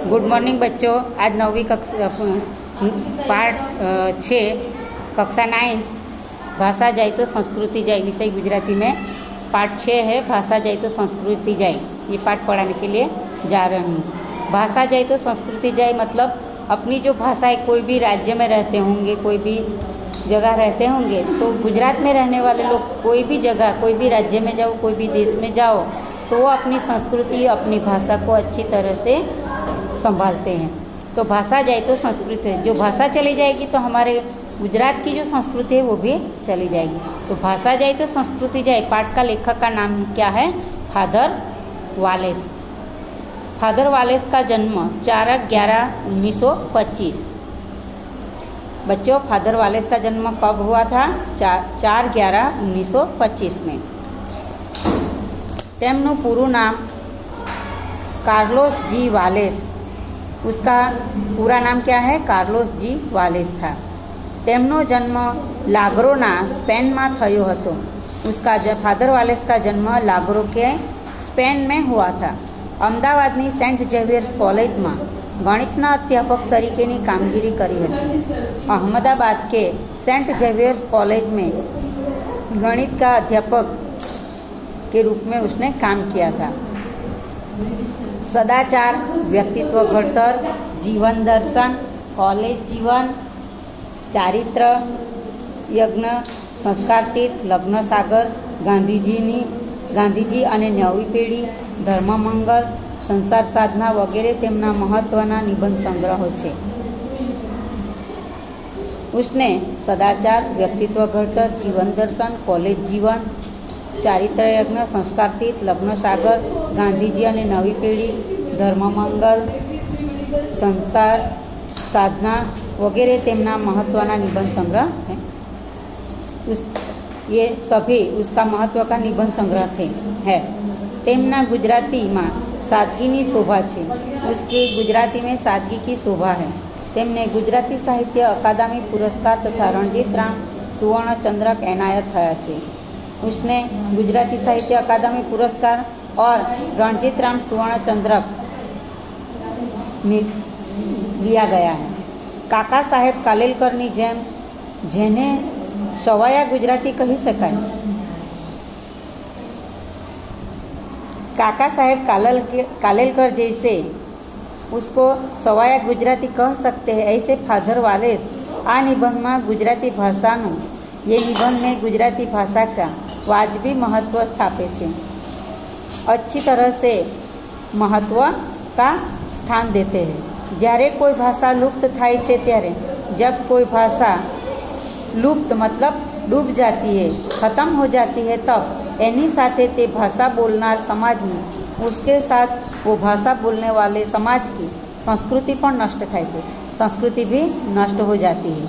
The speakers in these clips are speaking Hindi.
गुड मॉर्निंग बच्चों। आज 9वीं कक्षा पाठ 6 कक्षा 9 भाषा जाए तो संस्कृति जाए विषय गुजराती में पाठ 6 है। भाषा जाए तो संस्कृति जाए, ये पाठ पढ़ाने के लिए जा रही हूँ। भाषा जाए तो संस्कृति जाए मतलब अपनी जो भाषा है, कोई भी राज्य में रहते होंगे, कोई भी जगह रहते होंगे, तो गुजरात में रहने वाले लोग कोई भी जगह, कोई भी राज्य में जाओ, कोई भी देश में जाओ, तो वो अपनी संस्कृति, अपनी भाषा को अच्छी तरह से संभालते हैं। तो भाषा जाए तो संस्कृति है। जो भाषा चली जाएगी तो हमारे गुजरात की जो संस्कृति है वो भी चली जाएगी। तो भाषा जाए तो संस्कृति जाए। पाठ का लेखक का नाम क्या है? Father wireless. फादर वालेस का जन्म 4/11/1925। बच्चों, फादर वालेस का जन्म कब हुआ था? 4/11/1925 में। તેમનું પૂરું નામ कार्लोस जी वालेस। उसका पूरा नाम क्या है? कार्लोस जी वालेस था। તેમનો જન્મ लाग्रोना स्पेन में थयो हतो। उसका फादर वालेस का जन्म लाग्रो के स्पेन में हुआ था। अमदावादनी सेंट जेवियर्स कॉलेज में गणितना अध्यापक तरीकेनी कामगीरी करी हती। अहमदाबाद के सेंट जेवियर्स कॉलेज में गणित का अध्यापक के रूप में उसने काम किया था। सदाचार, व्यक्तित्व घड़तर, जीवन दर्शन, कॉलेज जीवन, चारित्र यज्ञ, संस्कारतीत, लग्न सागर, गांधीजी અને નવી પેઢી, ધર્મમંગલ, સંસાર સાધના વગેરે તેમના મહત્વના નિબંધ સંગ્રહો છે। उसने सदाचार, व्यक्तित्व घड़तर, जीवन दर्शन, कॉलेज जीवन, चारित्र यज्ञ, संस्कारतीत, लग्न सागर, गांधीजी અને नवी पेढ़ी, धर्ममंगल, संसार साधना वगैरह तेमना महत्वना निबंध संग्रह है। ये सभी उसका महत्व का निबंध संग्रह है। तेमना गुजराती में सादगी की शोभा है। उसकी गुजराती में सादगी की शोभा है। तेमने गुजराती साहित्य अकादमी पुरस्कार तथा रणजीत राम सुवर्ण चंद्रक एनायत थया छे। उसने गुजराती साहित्य अकादमी पुरस्कार और रणजीत राम सुवर्ण चंद्रक दिया गया है। काका साहेब कालेलकर नी जेम जेने सवाया गुजराती कही शकाय, काका साहेब कालेलकर जैसे उसको सवाया गुजराती कह सकते हैं, ऐसे फादर वालेस आ निबंध में गुजराती भाषा ये निबंध में गुजराती भाषा का वाजबी महत्व स्थापे छे। अच्छी तरह से महत्व का स्थान देते हैं। જ્યારે कोई भाषा लुप्त थाय छे त्यारे, जब कोई भाषा लुप्त मतलब डूब जाती है, ख़त्म हो जाती है, तब एनी साथे ते भाषा बोलनार समाज में उसके साथ वो भाषा बोलने वाले समाज की संस्कृति पर नष्ट थाय छे, संस्कृति भी नष्ट हो जाती है।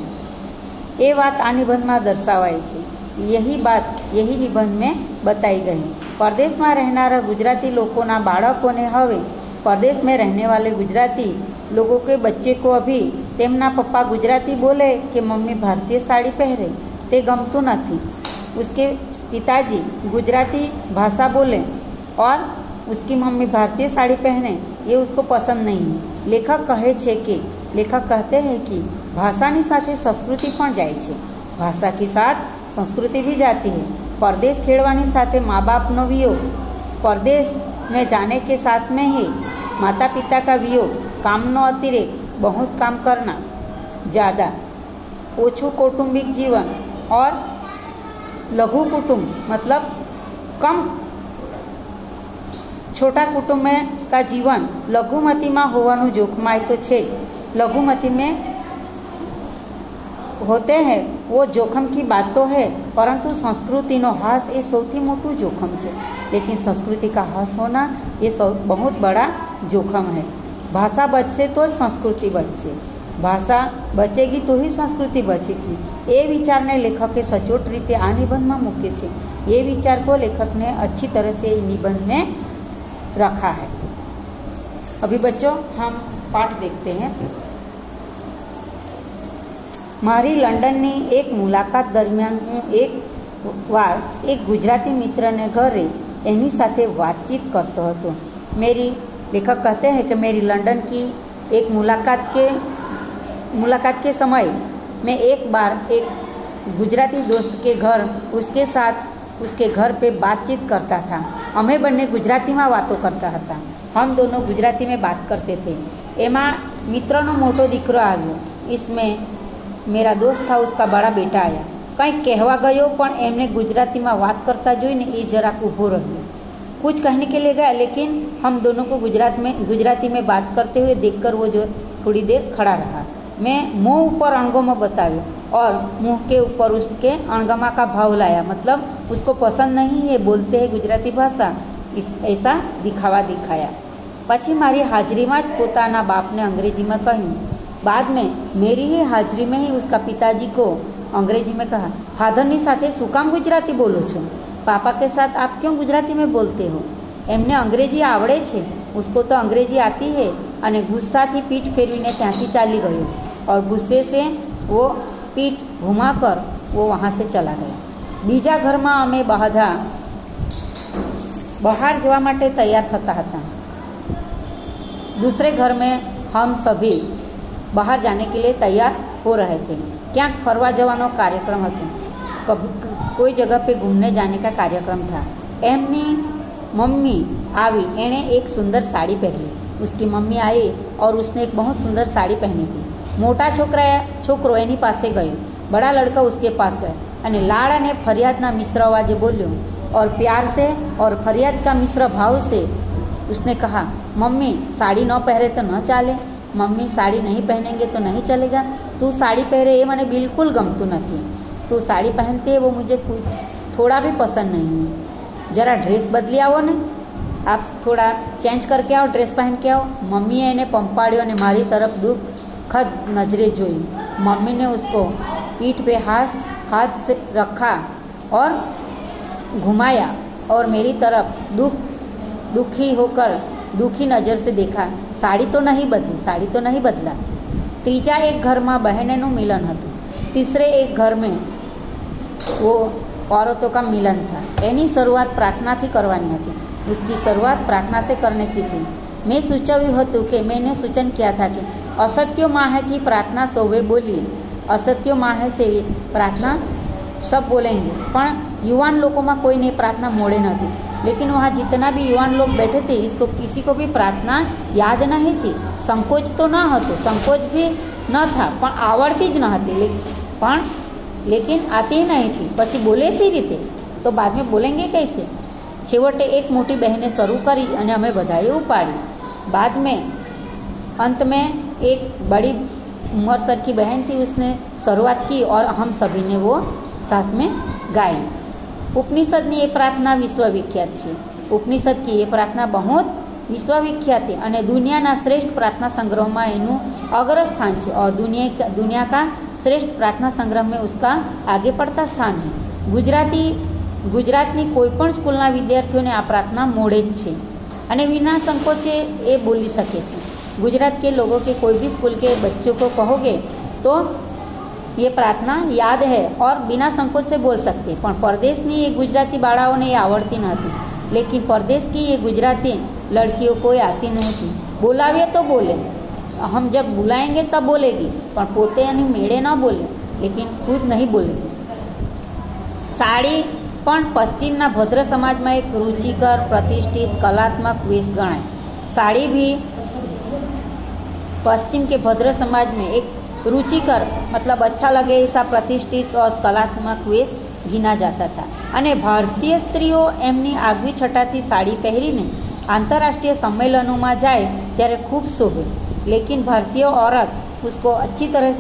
ये बात आ निबंध में दर्शावाई छे। यही बात यही निबंध में बताई गई। परदेश में रहनारा गुजराती लोगों बाळकोने हवे परदेश में रहने वाले गुजराती लोगों के बच्चे को अभी तेमना पप्पा गुजराती बोले कि मम्मी भारतीय साड़ी पहरे ते गमतुं नथी। उसके पिताजी गुजराती भाषा बोले और उसकी मम्मी भारतीय साड़ी पहने, ये उसको पसंद नहीं है। लेखक कहते हैं कि भाषानी साथे संस्कृति पण जाए छे, भाषा के साथ संस्कृति भी जाती है। परदेश खेड़वानी साथे माँ बापनो वियोग, परदेश में जाने के साथ में ही माता पिता का वियोग, कामनो अतिरेक, बहुत काम करना, ज़्यादा ओछू कौटुंबिक जीवन और लघु कुटुंब मतलब कम छोटा कुटुंब में का जीवन लघुमती में होवानुं जोखमाय तो छे। लघुमती में होते हैं वो जोखम की बात तो है, परंतु संस्कृति नो हास ये सौथी मोटू जोखम है। लेकिन संस्कृति का हास होना ये बहुत बड़ा जोखम है। भाषा बचसे तो संस्कृति बचसे, भाषा बचेगी तो ही संस्कृति बचेगी। ये विचार ने लेखक के सचोट रीते आ निबंध में मूके छे। ये विचार को लेखक ने अच्छी तरह से निबंध में रखा है। अभी बच्चों हम पाठ देखते हैं। मारी लंडननी एक मुलाकात दरमियान हूँ एक बार एक गुजराती मित्र ने घरे एनी साथे बातचीत करतो हतो। मेरी लेखक कहते हैं कि मेरी लंदन की एक मुलाकात के समय मैं एक बार एक गुजराती दोस्त के घर उसके साथ उसके घर पे बातचीत करता था। અમે બંને ગુજરાતીમાં વાતો કરતા હતા। हम दोनों गुजराती में बात करते थे। એમાં મિત્રનો મોટો દીકરો આવ્યો। इसमें मेरा दोस्त था, उसका बड़ा बेटा आया। કંઈક કહેવા ગયો પણ એમને ગુજરાતીમાં વાત કરતા જોઈને એ જરાક ઊભો રહ્યો। कुछ कहने के लिए गया, लेकिन हम दोनों को गुजराती में बात करते हुए देखकर वो जो थोड़ी देर खड़ा रहा। मैं मुँह ऊपर अणगमो बताव्यो और मुँह के ऊपर उसके अणगमा का भाव लाया, मतलब उसको पसंद नहीं है बोलते हैं गुजराती भाषा, ऐसा दिखावा दिखाया। પછી મારી હાજરીમાં જ પોતાના બાપને અંગ્રેજીમાં કહ્યું। बाद में मेरी ही हाजरी में ही उसका पिताजी को अंग्रेजी में कहा, फादરની સાથે શું કામ ગુજરાતી બોલો છો? पापा के साथ आप क्यों गुजराती में बोलते हो? એમને અંગ્રેજી આવડે છે, उसको तो अंग्रेजी आती है। અને ગુસ્સાથી પીઠ ફેરવીને ત્યાંથી ચાલી ગયો और गुस्से से वो पीठ घुमाकर वो वहाँ से चला गया। बीजा घરમાં અમે બધા બહાર જવા માટે તૈયાર થતા હતા। दूसरे घर में हम सभी बाहर जाने के लिए तैयार हो रहे थे। क्या फरवा जवानो कार्यक्रम હતો, कोई जगह पे घूमने जाने का कार्यक्रम था। एमनी मम्मी आई, एने एक सुंदर साड़ी पहनी। उसकी मम्मी आई और उसने एक बहुत सुंदर साड़ी पहनी थी। मोटा छोकरो एनी पासे गयो, बड़ा लड़का उसके पास गया અને લાડ અને ફરિયાદના મિશ્ર અવાજે બોલ્યો और प्यार से और फरियाद का मिश्र भाव से उसने कहा, मम्मी साड़ी न पहरे तो न चाले, मम्मी साड़ी नहीं पहनेंगे तो नहीं चलेगा। तू साड़ी पहरे ये मैंने बिल्कुल गमतू नहीं। तू साड़ी पहनती है वो मुझे थोड़ा भी पसंद नहीं है। जरा ड्रेस बदली आओ ने, आप थोड़ा चेंज करके आओ, ड्रेस पहन के आओ। मम्मीए એને પંપાડ્યો અને મારી तरफ दुखद नजरे જોઈ। मम्मी ने उसको पीठ पे हाथ से रखा और घुमाया और मेरी तरफ दुखी होकर दुखी नज़र से देखा। साड़ी तो नहीं बदला। तीजा एक घर में बहनों मिलन હતું। तीसरे एक घर में वो औरतों का मिलन था। एनी शुरुआत प्रार्थना थी करवानी थी। उसकी शुरुआत प्रार्थना से करने की थी। मैं सूचव्યું હતું कि मैंने सूचन किया था कि असत्यो माहे थी प्रार्थना सौवे बोलिए। असत्यो माहे से प्रार्थना सब बोलेंगे, पर युवान लोगों में कोई नहीं प्रार्थना मोड़े न थी। लेकिन वहाँ जितना भी युवान लोग बैठे थे, इसको किसी को भी प्रार्थना याद नहीं थी। संकोच तो न હતો, संकोच भी न था, પણ આવડતી જ ન હતી, लेकिन आती ही नहीं थी। પછી बोले सी रीते तो बाद में बोलेंगे कैसे? છેવટે एक मोटी बहने शुरू करी અને અમે બધાએ ઉપાડી। बाद में अंत में एक बड़ी उम्र सर की बहन थी, उसने शुरुआत की और हम सभी ने वो साथ में गाई। ઉપનિષદની એ પ્રાર્થના વિશ્વવિખ્યાત છે। ઉપનિષદ की ये प्रार्थना बहुत विश्वविख्यात है અને दुनियाना श्रेष्ठ प्रार्थना संग्रह में एનું अग्र स्थान है और दुनिया का श्रेष्ठ प्रार्थना संग्रह में उसका आगे पड़ता स्थान है। गुजरातनी कोईपण स्कूलना विद्यार्थीओने आ प्रार्थना मोड़े ज छे અને વિના સંકોચે એ બોલી શકે છે। गुजरात के लोगों के कोई भी स्कूल के बच्चों को कहोगे तो ये प्रार्थना याद है और बिना संकोच से बोल सकते। पर परदेशनी ये गुजराती बाळाओने ये आवड़ती नहोती, लेकिन परदेश की ये गुजराती लड़कियों को आती नहीं थी। बोलावे तो बोले, हम जब बुलाएंगे तब बोलेगी, पर पोते यानी मेड़े ना बोले, लेकिन खुद नहीं बोलेगी। साड़ी पण पश्चिमना भद्र समाज में एक रुचिकर प्रतिष्ठित कलात्मक वेश गणाय। साड़ी भी पश्चिम के भद्र समाज में एक रुचिकर मतलब अच्छा लगे ऐसा प्रतिष्ठित और कलात्मक वेश गिना जाता था। અને ભારતીય સ્ત્રીઓ એમની આગવી છટાથી સાડી પહેરીને આંતરરાષ્ટ્રીય सम्मेलनों जाए ત્યારે खूब शोभे। लेकिन भारतीय औरत उसको अच्छी तरह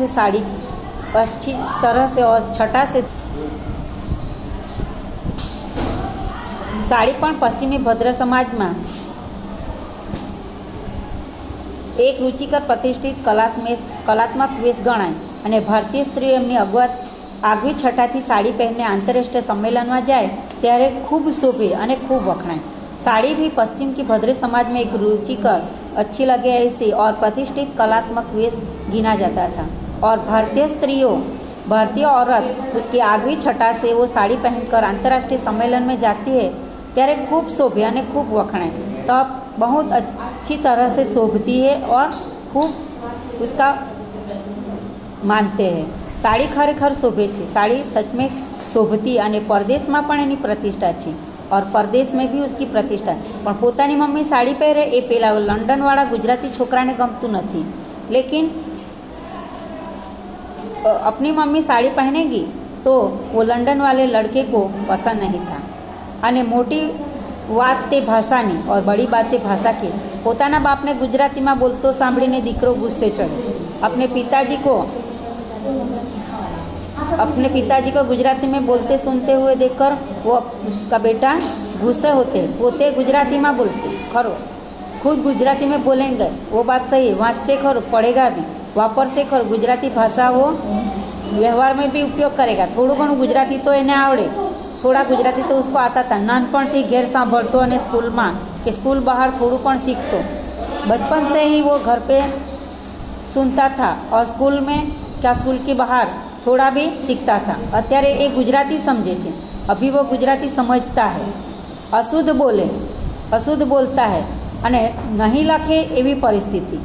से और छटा से साड़ी पण पश्चिमी भद्र समाज में एक रुचिकर प्रतिष्ठित कलात्मक वेश गणाय અને ભારતીય સ્ત્રીઓ એમની આગવી છટાથી સાડી પહેરીને આંતરરાષ્ટ્રીય सम्मेलन जाए ત્યારે खूब शोभे અને खूब वखणाय। साड़ी भी पश्चिम की भद्र समाज में एक रुचिकर अच्छी लगे ऐसी और प्रतिष्ठित कलात्मक वेश गिना जाता था। और भारतीय औरत उसकी आगवी छटा से वो साड़ी पहनकर अंतर्राष्ट्रीय सम्मेलन में जाती है ત્યારે खूब शोभे અને खूब वखणाय। तब बहुत अच्छी तरह से शोभती है और खूब उसका માનતે હે। સાડી ખરેખર શોભે છે, સાड़ी सच में શોભતી અને પરદેશમાં પણ એની પ્રતિષ્ઠા છે और परदेश में भी उसकी प्रतिष्ठा પણ પોતાની મમ્મી સાડી પહેરે એ પેલા લંડનવાળા ગુજરાતી છોકરાને ગમતું નથી, लेकिन अपनी मम्मी साड़ी पहनेगी तो वो लंदन वाले लड़के को पसंद नहीं था। અને મોટી વાત તે ભાષાની और बड़ी बात તે भाषा की। પોતાના બાપને ગુજરાતીમાં બોલતો સાંભળીને દીકરો ગુસ્સે ચડ્યો। अपने पिताजी को गुजराती में बोलते सुनते हुए देखकर वो उसका बेटा गुस्से होते, पोते गुजराती में बोलते खरो, खुद गुजराती में बोलेंगे वो बात सही है, वांचसे खरो, पढ़ेगा भी, वापरसे खरो, गुजराती भाषा वो व्यवहार में भी उपयोग करेगा। थोड़ું ઘણું गुजराती तो એને आवड़े, थोड़ा गुजराती तो उसको आता था। नानपणथी घेर सांभळतो અને स्कूलમાં કે स्कूल बहार थोड़ું પણ सीखतो। बचपन से ही वो घर पे सुनता था और स्कूल में क्या स्कूल के बाहर थोड़ा भी सीखता था। अत्यारे एक गुजराती समझे छे, अभी वो गुजराती समझता है। अशुद्ध बोलता है अने नहीं लखे एवी परिस्थिति।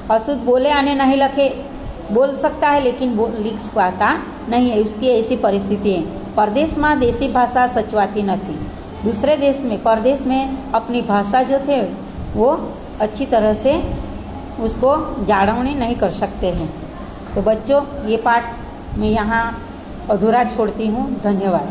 अशुद्ध बोले अने नहीं लखे, बोल सकता है लेकिन लिख पाता नहीं है, उसकी ऐसी परिस्थिति है। परदेश में देसी भाषा सचवाती नहीं। दूसरे देश में परदेश में अपनी भाषा जो थे वो अच्छी तरह से उसको जाळवणी नहीं कर सकते हैं। तो बच्चों, ये पाठ मैं यहाँ अधूरा छोड़ती हूँ। धन्यवाद।